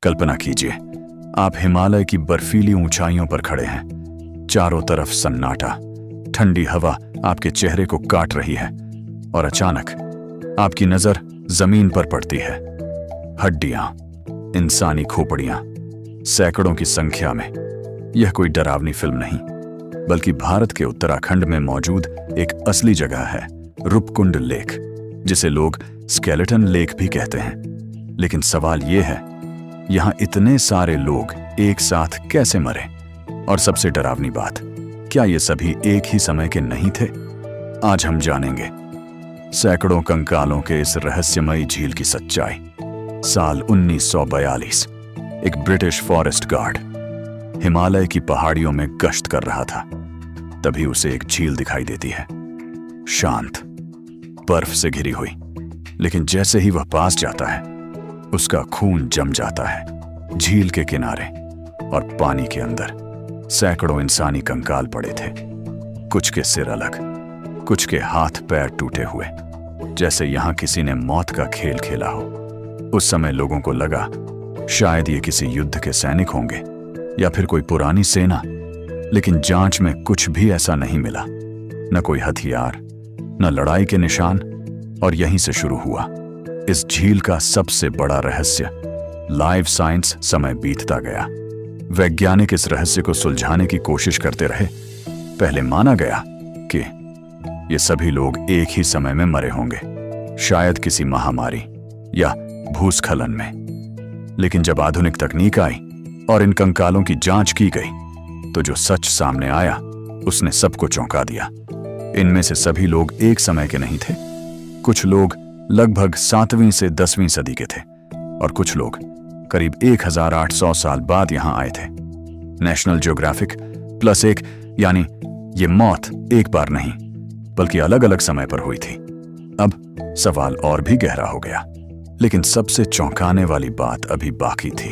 कल्पना कीजिए, आप हिमालय की बर्फीली ऊंचाइयों पर खड़े हैं। चारों तरफ सन्नाटा, ठंडी हवा आपके चेहरे को काट रही है और अचानक आपकी नजर जमीन पर पड़ती है। हड्डियां, इंसानी खोपड़ियां, सैकड़ों की संख्या में। यह कोई डरावनी फिल्म नहीं, बल्कि भारत के उत्तराखंड में मौजूद एक असली जगह है, रूपकुंड लेक, जिसे लोग स्केलेटन लेक भी कहते हैं। लेकिन सवाल यह है, यहां इतने सारे लोग एक साथ कैसे मरे? और सबसे डरावनी बात, क्या ये सभी एक ही समय के नहीं थे? आज हम जानेंगे सैकड़ों कंकालों के इस रहस्यमयी झील की सच्चाई। साल 1942, एक ब्रिटिश फॉरेस्ट गार्ड हिमालय की पहाड़ियों में गश्त कर रहा था। तभी उसे एक झील दिखाई देती है, शांत, बर्फ से घिरी हुई। लेकिन जैसे ही वह पास जाता है, उसका खून जम जाता है। झील के किनारे और पानी के अंदर सैकड़ों इंसानी कंकाल पड़े थे। कुछ के सिर अलग, कुछ के हाथ पैर टूटे हुए, जैसे यहां किसी ने मौत का खेल खेला हो। उस समय लोगों को लगा शायद ये किसी युद्ध के सैनिक होंगे या फिर कोई पुरानी सेना। लेकिन जांच में कुछ भी ऐसा नहीं मिला, न कोई हथियार, न लड़ाई के निशान। और यहीं से शुरू हुआ इस झील का सबसे बड़ा रहस्य। लाइव साइंस समय बीतता गया, वैज्ञानिक इस रहस्य को सुलझाने की कोशिश करते रहे। पहले माना गया कि ये सभी लोग एक ही समय में मरे होंगे, शायद किसी महामारी या भूस्खलन में। लेकिन जब आधुनिक तकनीक आई और इन कंकालों की जांच की गई, तो जो सच सामने आया उसने सबको चौंका दिया। इनमें से सभी लोग एक समय के नहीं थे। कुछ लोग लगभग 7वीं से 10वीं सदी के थे और कुछ लोग करीब 1800 साल बाद यहां आए थे। नेशनल ज्योग्राफिक +1, यानी ये मौत एक बार नहीं बल्कि अलग अलग समय पर हुई थी। अब सवाल और भी गहरा हो गया, लेकिन सबसे चौंकाने वाली बात अभी बाकी थी।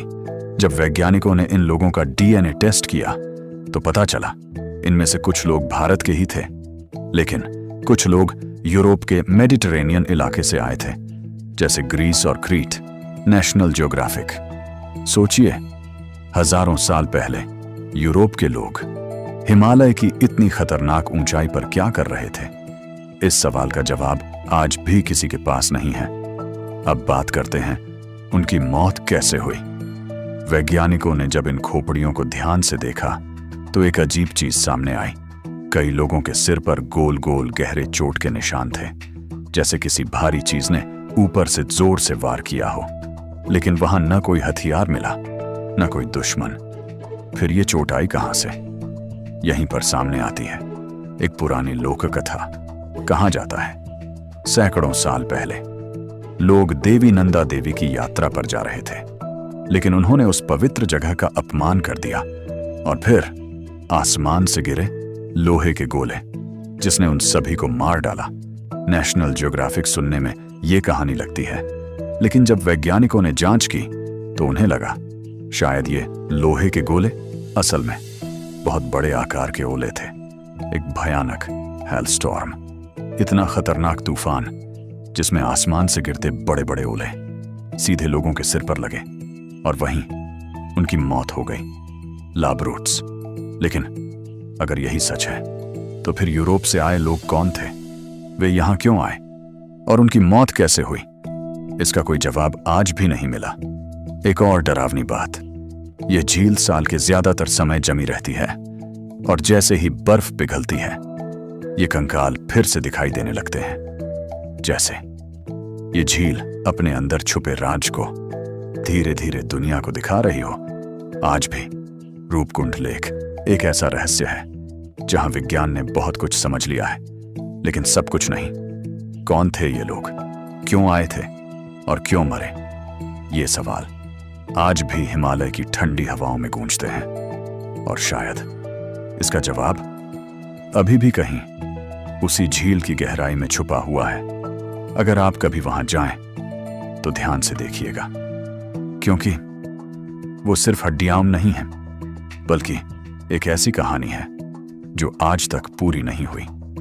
जब वैज्ञानिकों ने इन लोगों का डीएनए टेस्ट किया, तो पता चला इनमें से कुछ लोग भारत के ही थे, लेकिन कुछ लोग यूरोप के मेडिटरेनियन इलाके से आए थे, जैसे ग्रीस और क्रीट। नेशनल ज्योग्राफिक, सोचिए, हजारों साल पहले यूरोप के लोग हिमालय की इतनी खतरनाक ऊंचाई पर क्या कर रहे थे? इस सवाल का जवाब आज भी किसी के पास नहीं है। अब बात करते हैं उनकी मौत कैसे हुई। वैज्ञानिकों ने जब इन खोपड़ियों को ध्यान से देखा, तो एक अजीब चीज सामने आई। कई लोगों के सिर पर गोल गोल गहरे चोट के निशान थे, जैसे किसी भारी चीज ने ऊपर से जोर से वार किया हो। लेकिन वहां न कोई हथियार मिला, न कोई दुश्मन। फिर ये चोट आई कहां से? यहीं पर सामने आती है एक पुरानी लोक कथा। कहा जाता है सैकड़ों साल पहले लोग देवी नंदा देवी की यात्रा पर जा रहे थे, लेकिन उन्होंने उस पवित्र जगह का अपमान कर दिया और फिर आसमान से गिरे लोहे के गोले, जिसने उन सभी को मार डाला। नेशनल ज्योग्राफिक सुनने में यह कहानी लगती है, लेकिन जब वैज्ञानिकों ने जांच की, तो उन्हें लगा शायद ये लोहे के गोले असल में बहुत बड़े आकार के ओले थे। एक भयानक हेलस्टॉर्म, इतना खतरनाक तूफान जिसमें आसमान से गिरते बड़े बड़े ओले सीधे लोगों के सिर पर लगे और वहीं उनकी मौत हो गई। लाबरूट्स। लेकिन अगर यही सच है, तो फिर यूरोप से आए लोग कौन थे? वे यहां क्यों आए और उनकी मौत कैसे हुई? इसका कोई जवाब आज भी नहीं मिला। एक और डरावनी बात, यह झील साल के ज्यादातर समय जमी रहती है और जैसे ही बर्फ पिघलती है, ये कंकाल फिर से दिखाई देने लगते हैं, जैसे ये झील अपने अंदर छुपे राज को धीरे धीरे दुनिया को दिखा रही हो। आज भी रूपकुंड लेक एक ऐसा रहस्य है जहां विज्ञान ने बहुत कुछ समझ लिया है, लेकिन सब कुछ नहीं। कौन थे ये लोग, क्यों आए थे और क्यों मरे? ये सवाल आज भी हिमालय की ठंडी हवाओं में गूंजते हैं और शायद इसका जवाब अभी भी कहीं उसी झील की गहराई में छुपा हुआ है। अगर आप कभी वहां जाएं, तो ध्यान से देखिएगा, क्योंकि वो सिर्फ हड्डियां नहीं है, बल्कि एक ऐसी कहानी है जो आज तक पूरी नहीं हुई।